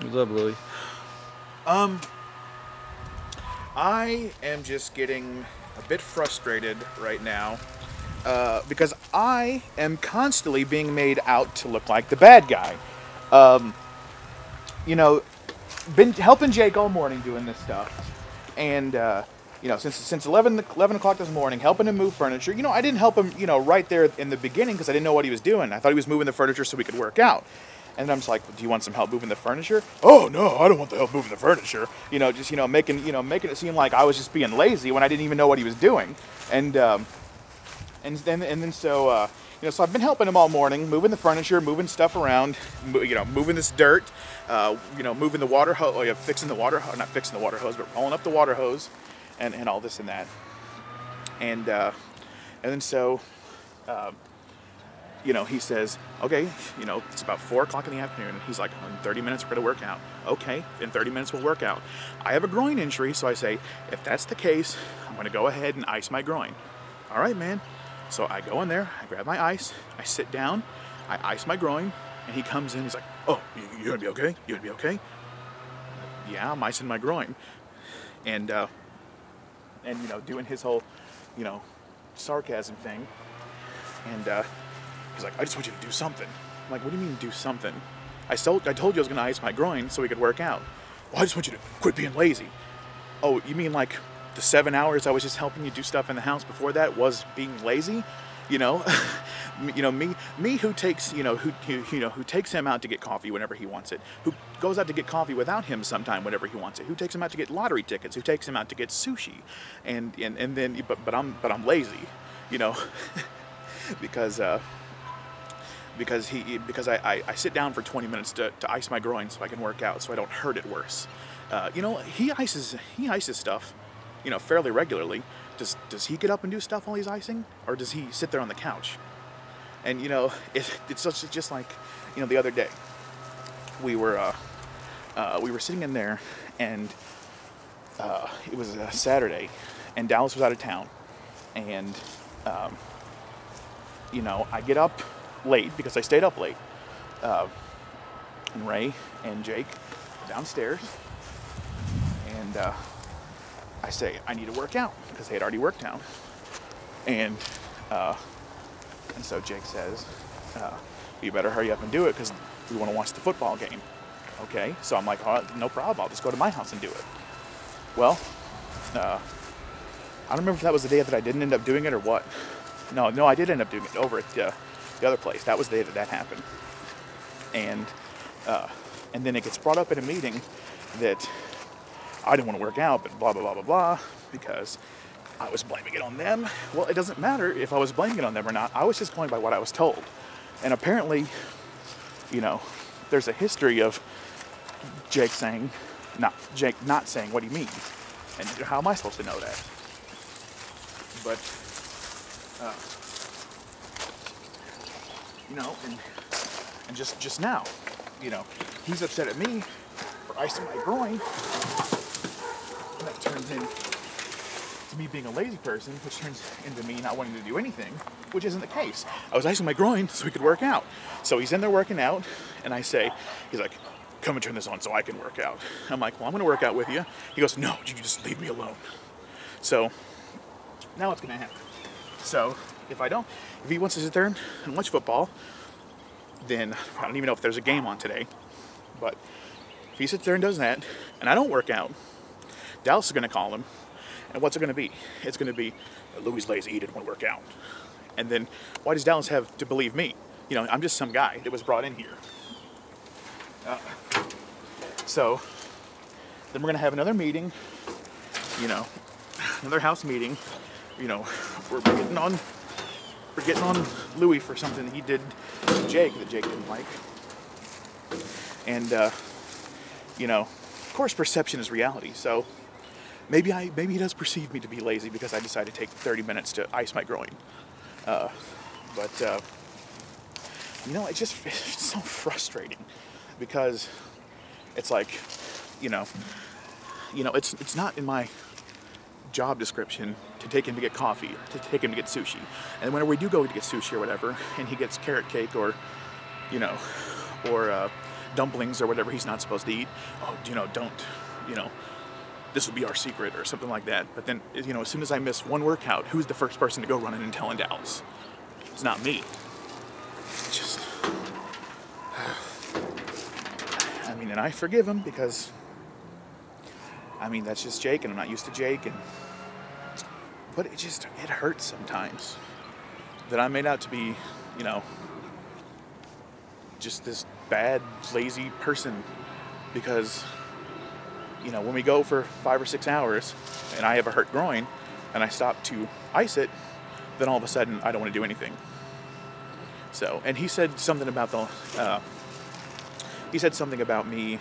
What's up, Louie? I am just getting a bit frustrated right now because I am constantly being made out to look like the bad guy. Um, you know, been helping Jake all morning doing this stuff, and since 11 o'clock this morning, helping him move furniture. I didn't help him, right there in the beginning because I didn't know what he was doing. I thought he was moving the furniture so we could work out. And then I'm just like, do you want some help moving the furniture? Oh no, I don't want the help moving the furniture. Making it seem like I was just being lazy when I didn't even know what he was doing. So I've been helping him all morning, moving the furniture, moving stuff around, moving this dirt, moving the water hose, fixing the water hose, not fixing the water hose, but rolling up the water hose, and all this and that. And then so. He says, okay, it's about 4 o'clock in the afternoon. He's like, in 30 minutes, we're going to work out. Okay, in 30 minutes, we'll work out. I have a groin injury, so I say, if that's the case, I'm going to go ahead and ice my groin. All right, man. So I go in there, I grab my ice, I sit down, I ice my groin, and he comes in, he's like, oh, you going to be okay? You going to be okay? Yeah, I'm icing my groin. And doing his whole, sarcasm thing. And, he's like, I just want you to do something. I'm like, what do you mean do something? I told you I was going to ice my groin so we could work out. Well, I just want you to quit being lazy. Oh, you mean like the 7 hours I was just helping you do stuff in the house before that was being lazy? Me who takes, who takes him out to get coffee whenever he wants it, who goes out to get coffee without him sometime whenever he wants it, who takes him out to get lottery tickets, who takes him out to get sushi, and then, but I'm lazy, because I sit down for 20 minutes to ice my groin so I can work out so I don't hurt it worse. He ices stuff, fairly regularly. Does he get up and do stuff while he's icing, or does he sit there on the couch? And it's just like the other day we were sitting in there, and it was a Saturday, and Dallas was out of town, and I get up late because I stayed up late. And Ray and Jake downstairs, and I say I need to work out because they had already worked out, and so Jake says, you better hurry up and do it because we want to watch the football game. Okay, so I'm like, oh, no problem, I'll just go to my house and do it. Well, I don't remember if that was the day that I didn't end up doing it or what. No, I did end up doing it over at the other place. That was the day that happened. And then it gets brought up in a meeting that I didn't want to work out, but blah, blah, blah, blah, blah, because I was blaming it on them. Well, it doesn't matter if I was blaming it on them or not. I was just going by what I was told. And apparently, there's a history of Jake not saying what he means. And how am I supposed to know that? But, and just now, he's upset at me for icing my groin. And that turns into me being a lazy person, which turns into me not wanting to do anything, which isn't the case. I was icing my groin so we could work out. So he's in there working out, and he's like, come and turn this on so I can work out. I'm like, well, I'm going to work out with you. He goes, no, you just leave me alone. So now what's going to happen? So if he wants to sit there and watch football, then I don't even know if there's a game on today. But if he sits there and does that, and I don't work out, Dallas is going to call him. And what's it going to be? It's going to be, Louie's lazy, he didn't want to work out. And then why does Dallas have to believe me? I'm just some guy that was brought in here. So then we're going to have another meeting, another house meeting. We're getting on Louie for something he did to Jake that Jake didn't like. And, of course perception is reality. So maybe he does perceive me to be lazy because I decided to take 30 minutes to ice my groin. It's so frustrating because it's like, it's not in my job description to take him to get coffee, to take him to get sushi. And whenever we do go to get sushi or whatever, and he gets carrot cake or dumplings or whatever he's not supposed to eat. Oh, don't, this will be our secret or something like that. But then, as soon as I miss one workout, who's the first person to go running and telling Dallas? It's not me. It's just, and I forgive him because, that's just Jake, and I'm not used to Jake, but it hurts sometimes that I'm made out to be, just this bad, lazy person, because, when we go for 5 or 6 hours and I have a hurt groin and I stop to ice it, then all of a sudden I don't want to do anything. So, and he said something about me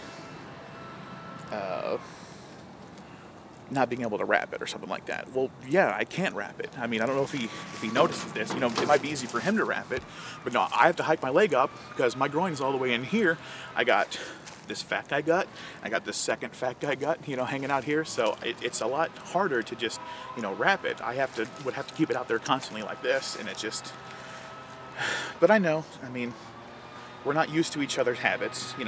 not being able to wrap it or something like that. Well, yeah, I can't wrap it. I don't know if he notices this. It might be easy for him to wrap it, but no, I have to hike my leg up because my groin is all the way in here. I got this fat guy gut. I got this second fat guy gut, hanging out here. So it's a lot harder to just, wrap it. I would have to keep it out there constantly like this, and it just. But I know. We're not used to each other's habits. He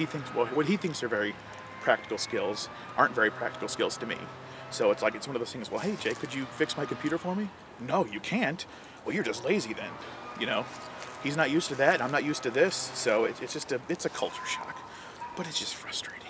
thinks, well, what he thinks are very practical skills aren't very practical skills to me. So it's one of those things, well, hey, Jake, could you fix my computer for me? No, you can't. Well, you're just lazy then. He's not used to that. I'm not used to this. So it's a culture shock. But it's just frustrating.